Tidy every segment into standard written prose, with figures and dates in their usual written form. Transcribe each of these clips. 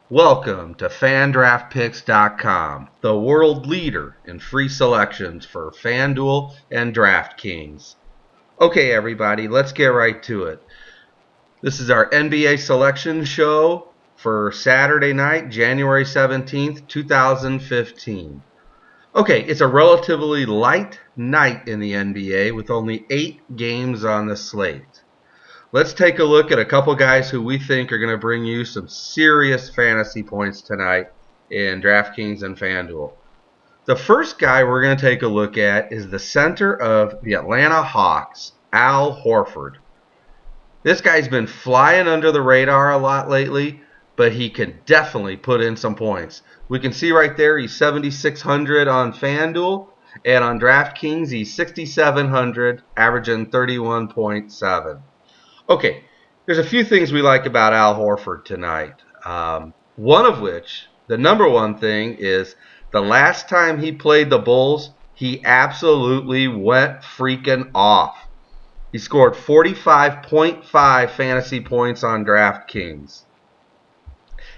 Welcome to FanDraftPicks.com, the world leader in free selections for FanDuel and DraftKings. Okay, everybody, let's get right to it. This is our NBA selection show for Saturday night, January 17th, 2015. Okay, it's a relatively light night in the NBA with only 8 games on the slate. Let's take a look at a couple guys who we think are going to bring you some serious fantasy points tonight in DraftKings and FanDuel. The first guy we're going to take a look at is the center of the Atlanta Hawks, Al Horford. This guy's been flying under the radar a lot lately, but he can definitely put in some points. We can see right there he's 7,600 on FanDuel, and on DraftKings he's 6,700, averaging 31.7. Okay, there's a few things we like about Al Horford tonight. One of which, the number one thing, is the last time he played the Bulls, he absolutely went freaking off. He scored 45.5 fantasy points on DraftKings.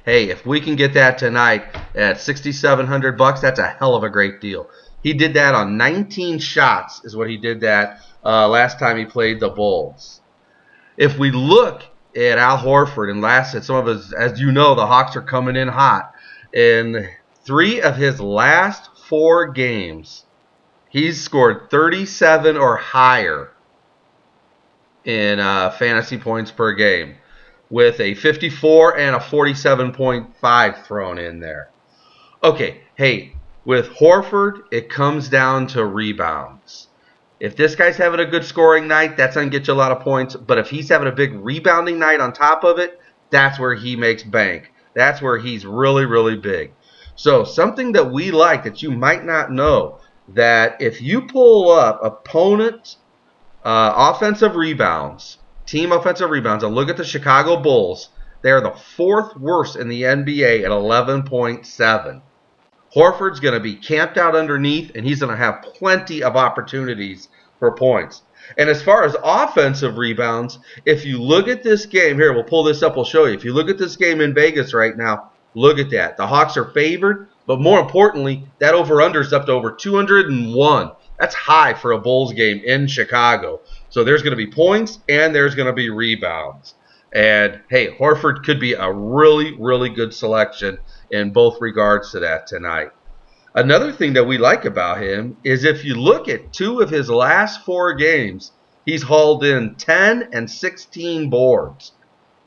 Hey, if we can get that tonight at $6,700, that's a hell of a great deal. He did that on 19 shots is what he did that last time he played the Bulls. If we look at Al Horford and some of his, as you know, the Hawks are coming in hot. In 3 of his last 4 games, he's scored 37 or higher in fantasy points per game, with a 54 and a 47.5 thrown in there. Okay, hey, with Horford, it comes down to rebounds. If this guy's having a good scoring night, that's going to get you a lot of points. But if he's having a big rebounding night on top of it, that's where he makes bank. That's where he's really, really big. So something that we like that you might not know, that if you pull up opponent offensive rebounds, team offensive rebounds, and look at the Chicago Bulls, they are the 4th worst in the NBA at 11.7. Horford's going to be camped out underneath, and he's going to have plenty of opportunities for points. And as far as offensive rebounds, if you look at this game, here, we'll pull this up, we'll show you. If you look at this game in Vegas right now, look at that. The Hawks are favored, but more importantly, that over-under is up to over 201. That's high for a Bulls game in Chicago. So there's going to be points, and there's going to be rebounds. And, hey, Horford could be a really, really good selection in both regards to that tonight. Another thing that we like about him is if you look at 2 of his last 4 games, he's hauled in 10 and 16 boards.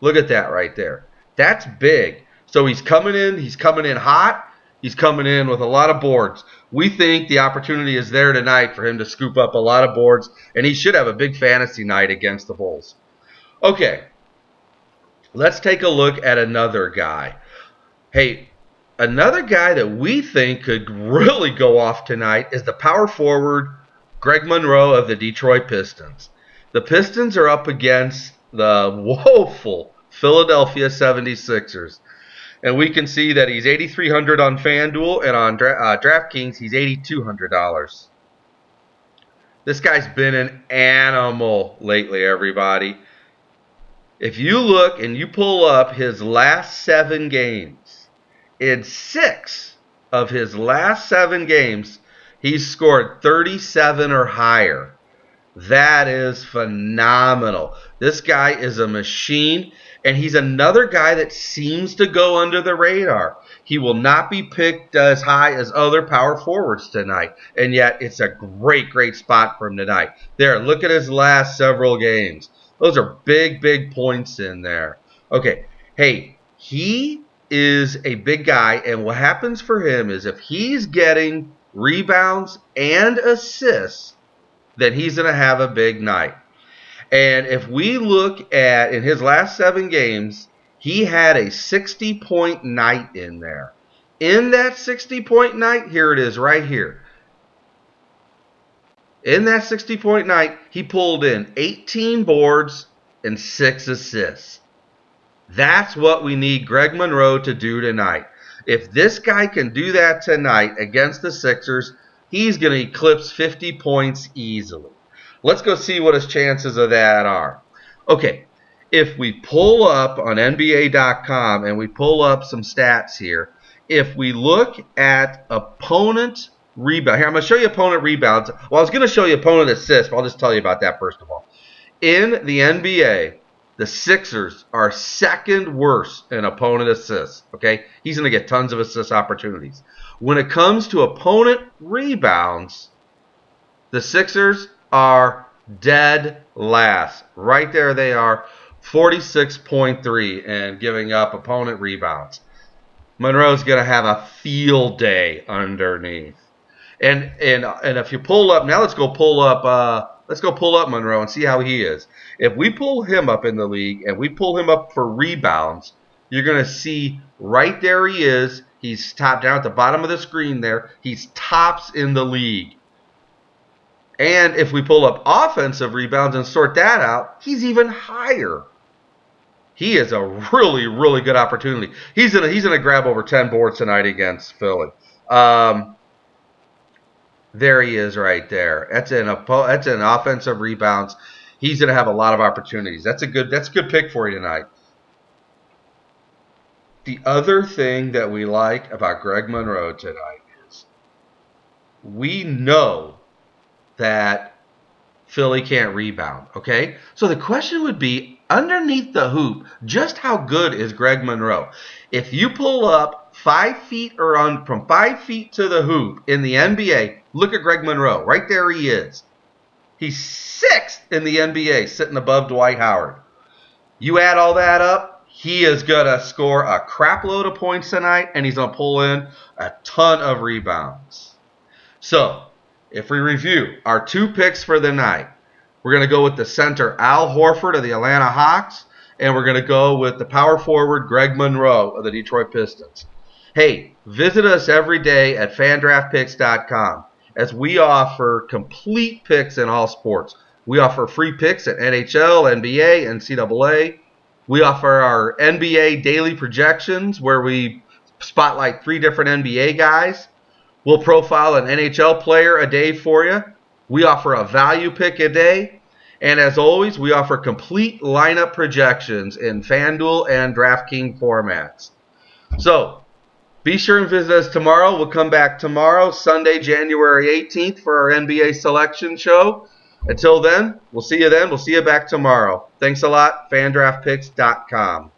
Look at that right there. That's big. So he's coming in hot, he's coming in with a lot of boards. We think the opportunity is there tonight for him to scoop up a lot of boards, and he should have a big fantasy night against the Bulls. Okay, let's take a look at another guy. Hey, another guy that we think could really go off tonight is the power forward, Greg Monroe of the Detroit Pistons. The Pistons are up against the woeful Philadelphia 76ers. And we can see that he's $8,300 on FanDuel, and on DraftKings, he's $8,200. This guy's been an animal lately, everybody. If you look and you pull up his last 7 games, in 6 of his last 7 games, he's scored 37 or higher. That is phenomenal. This guy is a machine, and he's another guy that seems to go under the radar. He will not be picked as high as other power forwards tonight, and yet it's a great, great spot for him tonight. There, look at his last several games. Those are big, big points in there. Okay, hey, he is a big guy, and what happens for him is if he's getting rebounds and assists, then he's going to have a big night. And if we look at, in his last 7 games, he had a 60-point night in there. In that 60-point night, here it is right here. In that 60-point night, he pulled in 18 boards and 6 assists. That's what we need Greg Monroe to do tonight. If this guy can do that tonight against the Sixers, he's going to eclipse 50 points easily. Let's go see what his chances of that are. Okay, if we pull up on NBA.com and we pull up some stats here, if we look at opponent rebound, here I'm going to show you opponent rebounds. Well, I was going to show you opponent assists, but I'll just tell you about that first of all. In the NBA, the Sixers are second worst in opponent assists. Okay, he's going to get tons of assist opportunities. When it comes to opponent rebounds, the Sixers are dead last. Right there they are, 46.3 and giving up opponent rebounds. Monroe's going to have a field day underneath. And if you pull up, now let's go pull up Monroe and see how he is. If we pull him up in the league and we pull him up for rebounds, you're going to see right there he is. He's top down at the bottom of the screen there. He's tops in the league. And if we pull up offensive rebounds and sort that out, he's even higher. He is a really, really good opportunity. He's gonna grab over 10 boards tonight against Philly. There he is right there. That's an offensive rebounds. He's gonna have a lot of opportunities. That's a good pick for you tonight. The other thing that we like about Greg Monroe tonight is we know that Philly can't rebound, okay? So the question would be, underneath the hoop, just how good is Greg Monroe? If you pull up 5 feet or from 5 feet to the hoop in the NBA, look at Greg Monroe. Right there he is. He's 6th in the NBA, sitting above Dwight Howard. You add all that up, he is going to score a crap load of points tonight, and he's going to pull in a ton of rebounds. So, if we review our 2 picks for the night, we're going to go with the center Al Horford of the Atlanta Hawks, and we're going to go with the power forward Greg Monroe of the Detroit Pistons. Hey, visit us every day at FanDraftPicks.com as we offer complete picks in all sports. We offer free picks at NHL, NBA, NCAA. We offer our NBA daily projections where we spotlight 3 different NBA guys. We'll profile an NHL player a day for you. We offer a value pick a day. And as always, we offer complete lineup projections in FanDuel and DraftKings formats. So, be sure and visit us tomorrow. We'll come back tomorrow, Sunday, January 18th, for our NBA selection show. Until then, we'll see you then. We'll see you back tomorrow. Thanks a lot. FanDraftPicks.com.